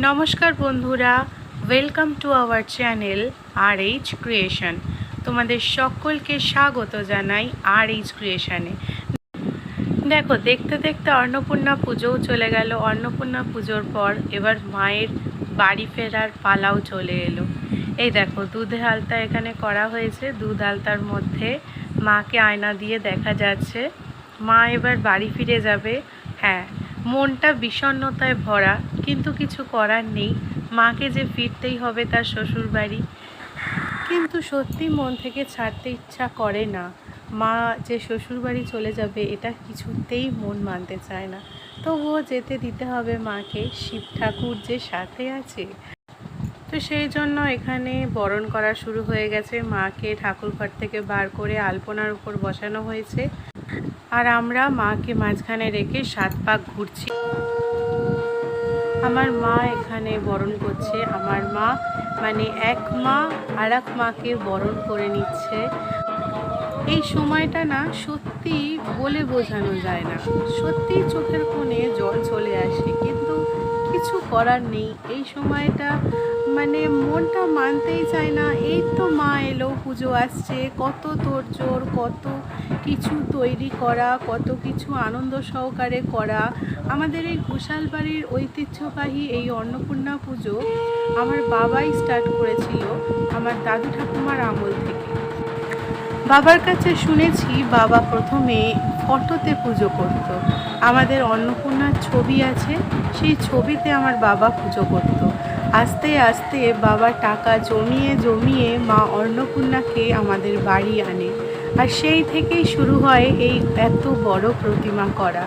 নমস্কার বন্ধুরা, welcome to our channel RH creation. তোমাদের সকলকে স্বাগত জানাই RH ক্রিয়েশনে। দেখো, দেখতে দেখতে অন্নপূর্ণা পুজোও চলে গেল। অন্নপূর্ণা পুজোর পর এবার মায়ের বাড়ি ফেরার পালাও চলে এলো। এই দেখো, দুধের আলতা এখানে করা হয়েছে। দুধ আলতার মধ্যে মাকে আয়না দিয়ে দেখা যাচ্ছে। মা এবার বাড়ি ফিরে যাবে। হ্যাঁ, মনটা বিষণ্ণতায় ভরা, কিন্তু কিছু করার নেই। মাকে যে ফিরতেই হবে তার শ্বশুর বাড়ি, কিন্তু সত্যি মন থেকে ছাড়তে ইচ্ছা করে না। মা যে শ্বশুরবাড়ি চলে যাবে এটা কিছুতেই মন মানতে চায় না, তবুও যেতে দিতে হবে মাকে। শিব ঠাকুর যে সাথে আছে, তো সেই জন্য এখানে বরণ করা শুরু হয়ে গেছে। মাকে ঠাকুর ঘর থেকে বার করে আলপনার উপর বসানো হয়েছে, আর আমরা মাকে মাঝখানে রেখে 7 পাক ঘুরছি। আমার মা এখানে বরণ করছে। আমার মা মানে এক মা আর এক মাকে বরণ করে নিচ্ছে। এই সময়টা না সত্যি বলে বোঝানো যায় না। সত্যি চোখের কোণে জল চলে আসে, কিন্তু কিছু করার নেই। এই সময়টা মানে মনটা মানতেই চায় না। এই তো মা এলো, পুজো আসছে, কত তোড়জোড়, কত কিছু তৈরি করা, কত কিছু আনন্দ সহকারে করা। আমাদের এই ঘোষাল বাড়ির ঐতিহ্যবাহী এই অন্নপূর্ণা পুজো আমার বাবাই স্টার্ট করেছিল, আমার দাদু ঠাকুমার আমল থেকে। বাবার কাছে শুনেছি বাবা প্রথমে ফটোতে পুজো করত। আমাদের অন্নপূর্ণার ছবি আছে, সেই ছবিতে আমার বাবা পুজো করত। আস্তে আস্তে বাবা টাকা জমিয়ে জমিয়ে মা অন্নপূর্ণাকে আমাদের বাড়ি আনে, আর সেই থেকেই শুরু হয় এই এত বড় প্রতিমা করা।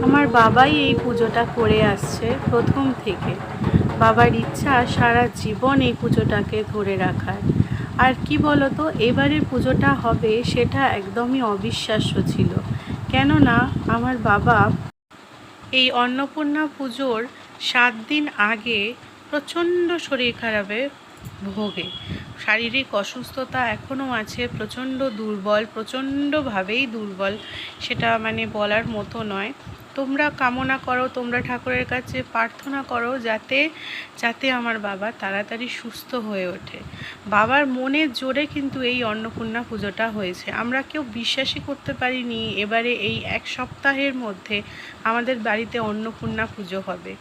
আমার বাবাই এই পুজোটা করে আসছে প্রথম থেকে। বাবার ইচ্ছা সারা জীবন এই পুজোটাকে ধরে রাখার। আর কি বলতো, এবারের পুজোটা হবে সেটা একদমই অবিশ্বাস্য ছিল। কেননা আমার বাবা এই অন্নপূর্ণা পুজোর 7 দিন আগে প্রচণ্ড শরীর খারাপে ভোগে। শারীরিক অসুস্থতা এখনও আছে, প্রচণ্ড দুর্বল, প্রচণ্ডভাবেই দুর্বল। সেটা মানে বলার মতো নয়। তোমরা কামনা করো, তোমরা ঠাকুরের কাছে প্রার্থনা করো যাতে যাতে আমার বাবা তাড়াতাড়ি সুস্থ হয়ে ওঠে। বাবার মনের জোরে কিন্তু এই অন্নপূর্ণা পুজোটা হয়েছে। আমরা কেউ বিশ্বাসই করতে পারিনি এবারে এই 1 সপ্তাহের মধ্যে আমাদের বাড়িতে অন্নপূর্ণা পুজো হবে,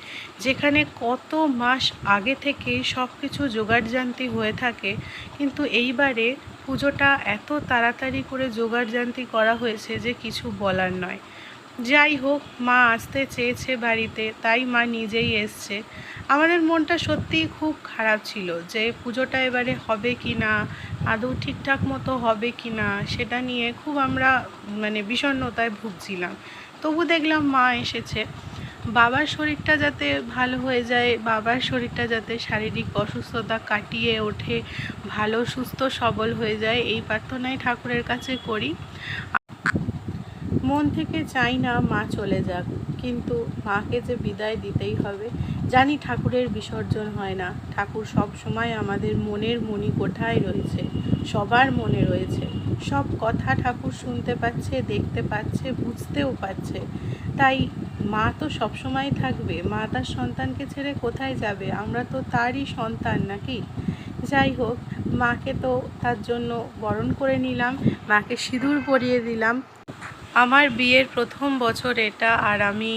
যেখানে কত মাস আগে থেকেই সব কিছু জোগাড়জান্তি হয়ে থাকে। কিন্তু এইবারে পুজোটা এত তাড়াতাড়ি করে জোগাড়জান্তি করা হয়েছে যে কিছু বলার নয়। যাই হোক, মা আসতে চেয়েছে বাড়িতে, তাই মা নিজেই এসছে। আমাদের মনটা সত্যিই খুব খারাপ ছিল যে পুজোটা এবারে হবে কি না, আদৌ ঠিকঠাক মতো হবে কি না, সেটা নিয়ে খুব আমরা মানে বিষণ্ণতায় ভুগছিলাম। তবু দেখলাম মা এসেছে। বাবার শরীরটা যাতে ভালো হয়ে যায়, বাবার শরীরটা যাতে শারীরিক অসুস্থতা কাটিয়ে ওঠে, ভালো সুস্থ সবল হয়ে যায়, এই প্রার্থনাই ঠাকুরের কাছে করি। মন থেকে চাই না মা চলে যাক, কিন্তু মাকে যে বিদায় দিতেই হবে। জানি ঠাকুরের বিসর্জন হয় না, ঠাকুর সব সময় আমাদের মনের মণিকোঠায় রয়েছে, সবার মনে রয়েছে। সব কথা ঠাকুর শুনতে পাচ্ছে, দেখতে পাচ্ছে, বুঝতেও পাচ্ছে। তাই মা তো সব সময় থাকবে। মা তার সন্তানকে ছেড়ে কোথায় যাবে? আমরা তো তারই সন্তান নাকি? যাই হোক, মাকে তো তার জন্য বরণ করে নিলাম, মাকে সিঁদুর পরিয়ে দিলাম। আমার বিয়ের প্রথম বছর এটা, আর আমি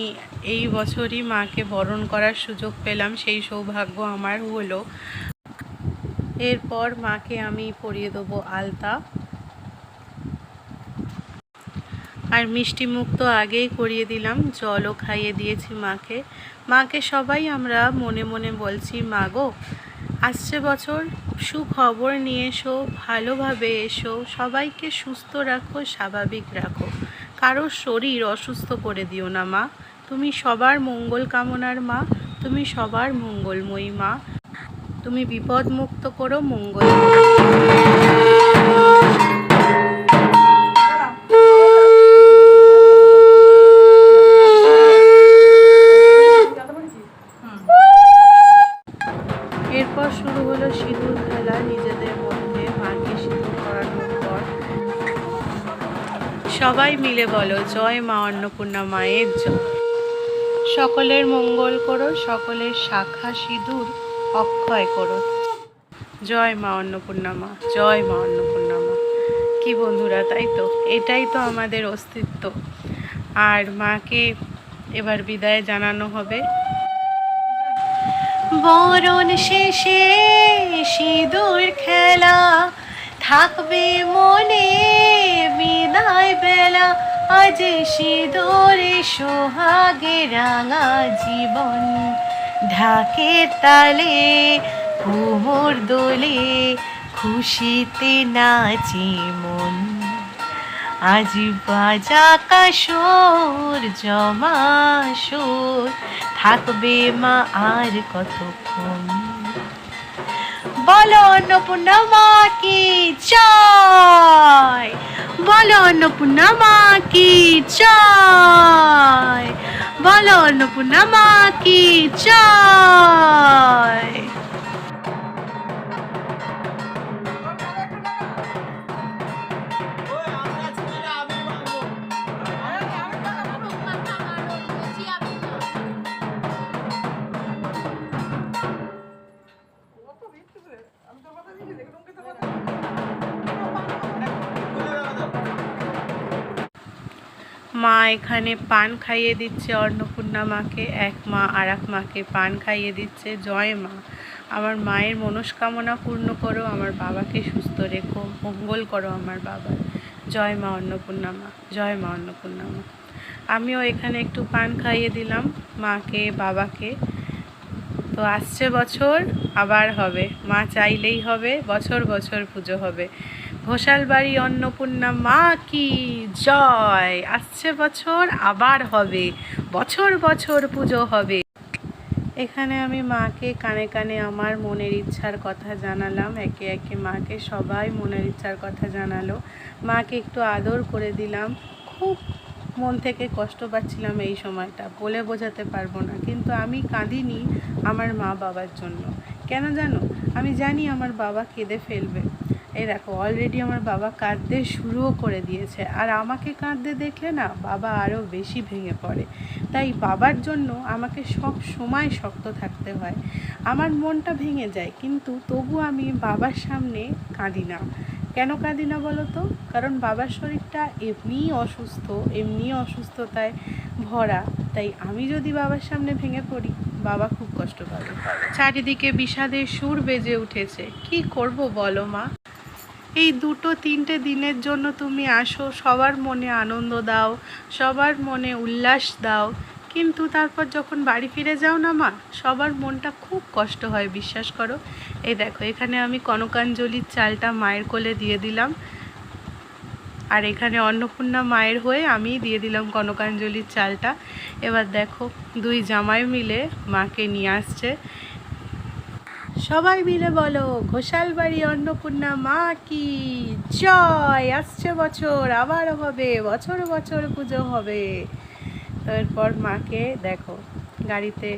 এই বছরই মাকে বরণ করার সুযোগ পেলাম, সেই সৌভাগ্য আমার হলো। এরপর মাকে আমি পরিয়ে দেবো আলতা, আর মিষ্টি মুখ তো আগেই করিয়ে দিলাম, জলও খাইয়ে দিয়েছি মাকে। মাকে সবাই আমরা মনে মনে বলছি, মা গো, আসছে বছর সুখবর নিয়ে এসো, ভালোভাবে এসো, সবাইকে সুস্থ রাখো, স্বাভাবিক রাখো, কারোর শরীর অসুস্থ করে দিও না মা। তুমি সবার মঙ্গল কামনার মা, তুমি সবার মঙ্গলময়ী মা, তুমি বিপদ মুক্ত করো, মঙ্গল। এরপর শুরু হলো সিঁদুর খেলা নিজেদের মধ্যে। মাকে সিঁদুর করানোর পর সবাই মিলে বলো, জয় মা অন্নপূর্ণা মায়ের জয়। সকলের মঙ্গল করো, সকলের শাখা সিঁদুর অক্ষয় করো। জয় মা অন্নপূর্ণা মা, জয় মা অন্নপূর্ণা মা। কি বন্ধুরা, তাই তো, এটাই তো আমাদের অস্তিত্ব। আর মাকে এবার বিদায় জানানো হবে। বরণ শেষে সিঁদুর খেলা থাকবে মনে বিদায় বেলা, আজ সিঁদুরে সোহাগে রাঙা জীবন, ঢাকের তালে কোমর দোলে খুশিতে নাচে মন, আজ বাজা কাসর জমা সুর থাকবে মা আর কতক্ষণ। বলো অন্নপূর্ণা মা কি জয়, বলো অন্নপূর্ণা মা কি জয়, বলো অন্নপূর্ণা মা কি জয়। মা এখানে পান খাইয়ে দিচ্ছে অন্নপূর্ণা মাকে, এক মা আর এক মাকে পান খাইয়ে দিচ্ছে। জয় মা, আমার মায়ের মনস্কামনা পূর্ণ করো, আমার বাবাকে সুস্থ রেখো, মঙ্গল করো আমার বাবার। জয় মা অন্নপূর্ণা মা, জয় মা অন্নপূর্ণা মা। আমিও এখানে একটু পান খাইয়ে দিলাম মাকে বাবাকে। তো আসছে বছর আবার হবে, মা চাইলেই হবে, বছর বছর পুজো হবে। ঘোষালবাড়ি অন্নপূর্ণা মা কি জয়। আসছে বছর আবার হবে, বছর বছর পুজো হবে। এখানে আমি মাকে কানে কানে আমার মনের ইচ্ছার কথা জানালাম, একে একে মাকে সবাই মনের ইচ্ছার কথা জানালো। মাকে একটু আদর করে দিলাম। খুব মন থেকে কষ্ট পাচ্ছিলাম এই সময়টা, বলে বোঝাতে পারবো না, কিন্তু আমি কাঁদিনি আমার মা বাবার জন্য। কেন জানো, আমি জানি আমার বাবা কেঁদে ফেলবে। এই দেখো, অলরেডি আমার বাবা কাঁদতে শুরুও করে দিয়েছে, আর আমাকে কাঁদতে দেখলে না বাবা আরও বেশি ভেঙে পড়ে। তাই বাবার জন্য আমাকে সব সময় শক্ত থাকতে হয়। আমার মনটা ভেঙে যায়, কিন্তু তবু আমি বাবার সামনে কাঁদি না। কেন কাঁদি না বলো তো? কারণ বাবার শরীরটা এমনিই অসুস্থ, এমনি অসুস্থতায় ভরা। তাই আমি যদি বাবার সামনে ভেঙে পড়ি, বাবা খুব কষ্ট পাবে। চারিদিকে বিষাদের সুর বেজে উঠেছে। কি করব বলো মা? এই 2-3 দিনের জন্য তুমি আসো, সবার মনে আনন্দ দাও, সবার মনে উল্লাস দাও, কিন্তু তারপর যখন বাড়ি ফিরে যাও না মা, সবার মনটা খুব কষ্ট হয়, বিশ্বাস করো। এই দেখো, এখানে আমি কনকাঞ্জলির চালটা মায়ের কোলে দিয়ে দিলাম, আর এখানে অন্নপূর্ণা মায়ের হয়ে আমি দিয়ে দিলাম কনকাঞ্জলির চালটা। এবার দেখো, দুই জামাই মিলে মাকে নিয়ে আসছে। সবাই মিলে বলো, ঘোষালবাড়ি অন্নপূর্ণা মা কি জয়। আসছে বছর আবার হবে, বছর বছর পুজো হবে। তারপর মাকে দেখো গাড়িতে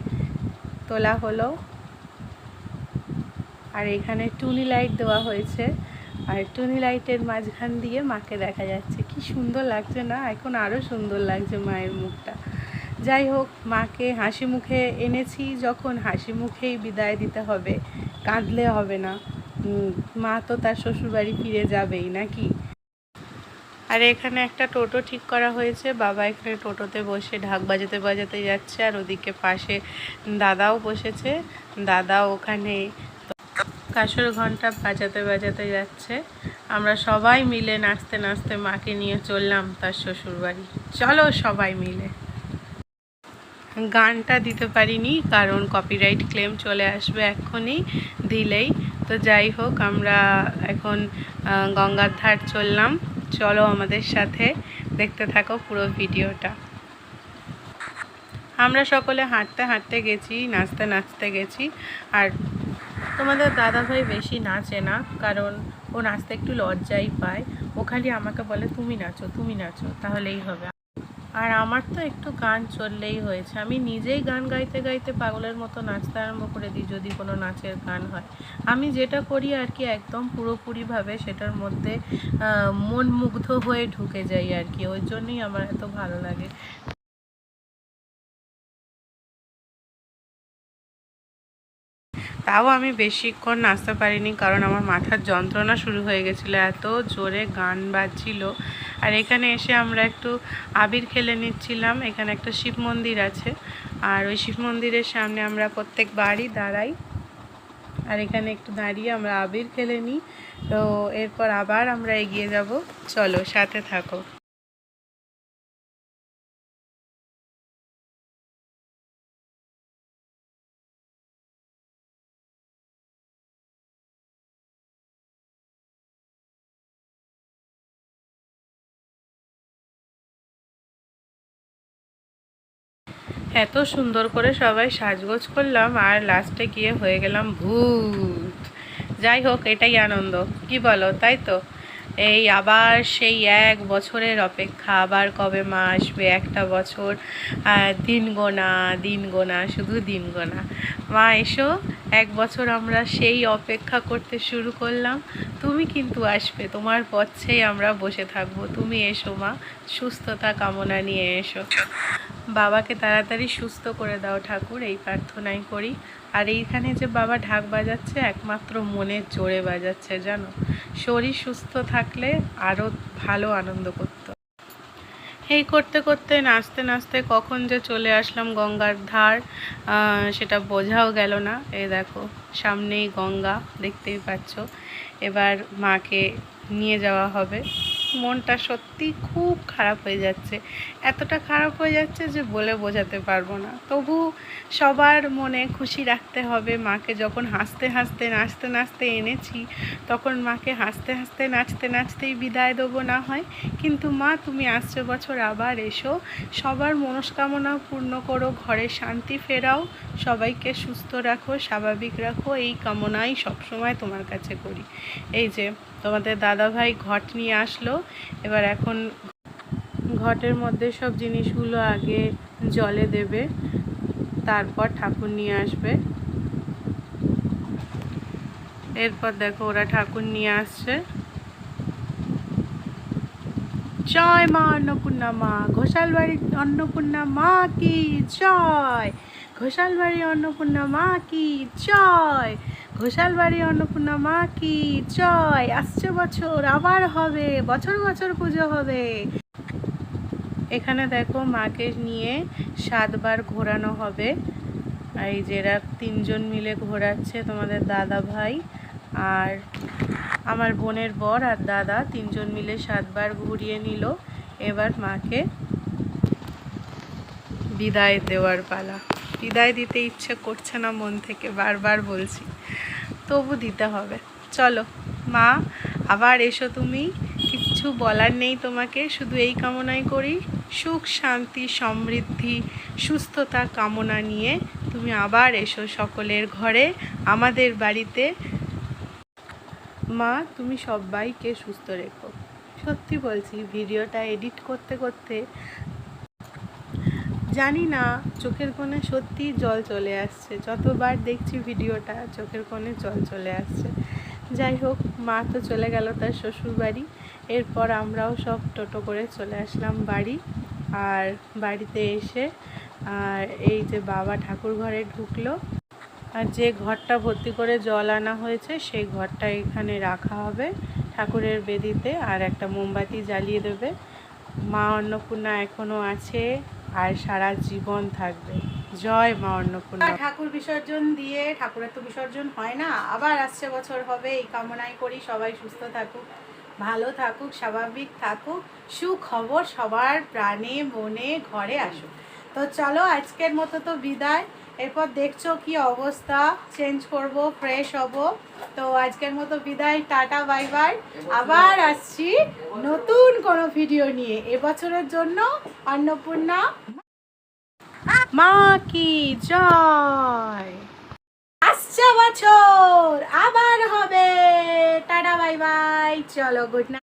তোলা হলো, আর এখানে টুনি লাইট দেওয়া হয়েছে, আর টুনি লাইটের মাঝখান দিয়ে মাকে দেখা যাচ্ছে। কি সুন্দর লাগছে না? এখন আরও সুন্দর লাগছে মায়ের মুখটা। যাই হোক, মাকে হাসি মুখে এনেছি যখন, হাসি মুখেই বিদায় দিতে হবে, কাঁদলে হবে না। মা তো তার শ্বশুরবাড়ি ফিরে যাবেই নাকি। আর এখানে একটা টোটো ঠিক করা হয়েছে, বাবা এখানে টোটোতে বসে ঢাক বাজাতে বাজাতে যাচ্ছে, আর ওদিকে পাশে দাদাও বসেছে, দাদা ওখানে কাসর ঘন্টা বাজাতে বাজাতে যাচ্ছে। আমরা সবাই মিলে নাচতে নাচতে মাকে নিয়ে চললাম তার শ্বশুরবাড়ি। চলো সবাই মিলে। গানটা দিতে পারিনি কারণ কপিরাইট ক্লেম চলে আসবে এক্ষুনি দিলেই। তো যাই হোক, আমরা এখন গঙ্গার ধার চললাম। চলো আমাদের সাথে, দেখতে থাকো পুরো ভিডিওটা। আমরা সকলে হাঁটতে হাঁটতে গেছি, নাচতে নাচতে গেছি। আর তোমাদের দাদাভাই বেশি নাচে না, কারণ ও নাচতে একটু লজ্জাই পায়। ও খালি আমাকে বলে তুমি নাচো, তুমি নাচো, তাহলেই হবে। আর আমার তো একটু গান চললেই হয়েছে, আমি নিজেই গান গাইতে গাইতে পাগলের মতো নাচতে আরম্ভ করে দিই যদি কোনো নাচের গান হয়। আমি যেটা করি আর কি, একদম পুরোপুরিভাবে সেটার মধ্যে মন মুগ্ধ হয়ে ঢুকে যাই আর কি, ওই জন্যই আমার এত ভালো লাগে। তাও আমি বেশিক্ষণ নাচতে পারিনি, কারণ আমার মাথার যন্ত্রণা শুরু হয়ে গেছিলো, এত জোরে গান বাজছিল। আর এখানে এসে আমরা একটু আবির খেলে নিচ্ছিলাম। এখানে একটা শিব মন্দির আছে, আর ওই শিব মন্দিরের সামনে আমরা প্রত্যেকবারই দাঁড়াই, আর এখানে একটু দাঁড়িয়ে আমরা আবির খেলে নিই। তো এরপর আবার আমরা এগিয়ে যাব, চলো সাথে থাকো। এত সুন্দর করে সবাই সাজগোজ করলাম, আর লাস্টে গিয়ে হয়ে গেলাম ভূত। যাই হোক, এটাই আনন্দ, কি বলো, তাই তো? এই আবার সেই 1 বছরের অপেক্ষা, আবার কবে মা আসবে, একটা বছর, দিন গোনা দিন গোনা, শুধু দিন গোনা। মা এসো, 1 বছর আমরা সেই অপেক্ষা করতে শুরু করলাম। তুমি কিন্তু আসবে, তোমার পথেই আমরা বসে থাকবো। তুমি এসো মা, সুস্থতা কামনা নিয়ে এসো। বাবাকে তাড়াতাড়ি সুস্থ করে দাও ঠাকুর, এই প্রার্থনাই করি। আর এইখানে যে বাবা ঢাক বাজাচ্ছে, একমাত্র মনের জোরে বাজাচ্ছে, জানো। শরীর সুস্থ থাকলে আরও ভালো আনন্দ করতো। এই করতে করতে নাচতে নাচতে কখন যে চলে আসলাম গঙ্গার ধার, সেটা বোঝাও গেল না। এই দেখো সামনেই গঙ্গা, দেখতেই পাচ্ছ। এবার মাকে নিয়ে যাওয়া হবে। মনটা সত্যি খুব খারাপ হয়ে যাচ্ছে, এতটা খারাপ হয়ে যাচ্ছে যে বলে বোঝাতে পারবো না। তবু সবার মনে খুশি রাখতে হবে। মাকে যখন হাসতে হাসতে নাচতে নাচতে এনেছি, তখন মাকে হাসতে হাসতে নাচতে নাচতেই বিদায় দেবো না হয়। কিন্তু মা, তুমি আসছে বছর আবার এসো, সবার মনস্কামনা পূর্ণ করো, ঘরে শান্তি ফেরাও, সবাইকে সুস্থ রাখো, স্বাভাবিক রাখো, এই কামনাই সবসময় তোমার কাছে করি। এই যে তোমাদের দাদাভাই ঘট নিয়ে আসলো, এবার এখন ঘটের মধ্যে সব জিনিসগুলো আগে জলে দেবে, তারপর ঠাকুর নিয়ে আসবে। এরপর দেখো ওরা ঠাকুর নিয়ে আসছে। জয় মা অন্নপূর্ণা মা, ঘোষালবাড়ির অন্নপূর্ণা মা কি জয়, ঘোষালবাড়ি অন্নপূর্ণা মা কি জয়, ঘোষালবাড়ি অন্নপূর্ণা মা কি জয়। আসছে বছর আবার হবে, বছর বছর পুজো হবে। এখানে দেখো মাকে নিয়ে 7বার ঘোরানো হবে। এই যে এরা 3জন মিলে ঘোরাচ্ছে, তোমাদের দাদা ভাই আর আমার বোনের বর আর দাদা, 3জন মিলে 7বার ঘুরিয়ে নিল। এবার মাকে বিদায় দেওয়ার পালা। বিদায় দিতে ইচ্ছে করছে না মন থেকে, বারবার বলছি, তবু দিতে হবে। চলো মা, আবার এসো তুমি, কিচ্ছু বলার নেই তোমাকে, শুধু এই কামনাই করি, সুখ শান্তি সমৃদ্ধি সুস্থতা কামনা নিয়ে তুমি আবার এসো সকলের ঘরে, আমাদের বাড়িতে। মা, তুমি সবাইকে সুস্থ রেখো। সত্যি বলছি, ভিডিওটা এডিট করতে করতে জানি না চোখের কোণে সত্যি জল চলে আসছে, যতবার দেখছি ভিডিওটা চোখের কোণে জল চলে আসছে। যাই হোক, মা তো চলে গেল তার শ্বশুর বাড়ি। এরপর আমরাও সব টোটো করে চলে আসলাম বাড়ি। আর বাড়িতে এসে এই যে বাবা ঠাকুর ঘরে ঢুকলো, আর যে ঘরটা ভর্তি করে জল আনা হয়েছে সেই ঘরটা এখানে রাখা হবে ঠাকুরের বেদিতে, আর একটা মোমবাতি জ্বালিয়ে দেবে। মা অন্নপূর্ণা এখনও আছে আর সারা জীবন থাকবে। জয় মা অন্নপূর্ণা। ঠাকুর বিসর্জন দিয়ে, ঠাকুরের তো বিসর্জন হয় না, আবার আসছে বছর হবে, এই কামনাই করি। সবাই সুস্থ থাকুক, ভালো থাকুক, স্বাভাবিক থাকুক, সুখবর সবার প্রাণে মনে ঘরে আসুক। তো চলো আজকের মতো তো বিদায়। এরপর দেখছো কি অবস্থা, চেঞ্জ করব, ফ্রেশ হব। তো আজকের মতো বিদায়, টাটা বাই বাই। আবার আসছি নতুন কোনো ভিডিও নিয়ে। এবছরের জন্য অন্নপূর্ণা মা কি জয়। আসছে বছর আবার হবে, টাটা বাই বাই, চলো গুড নাইট।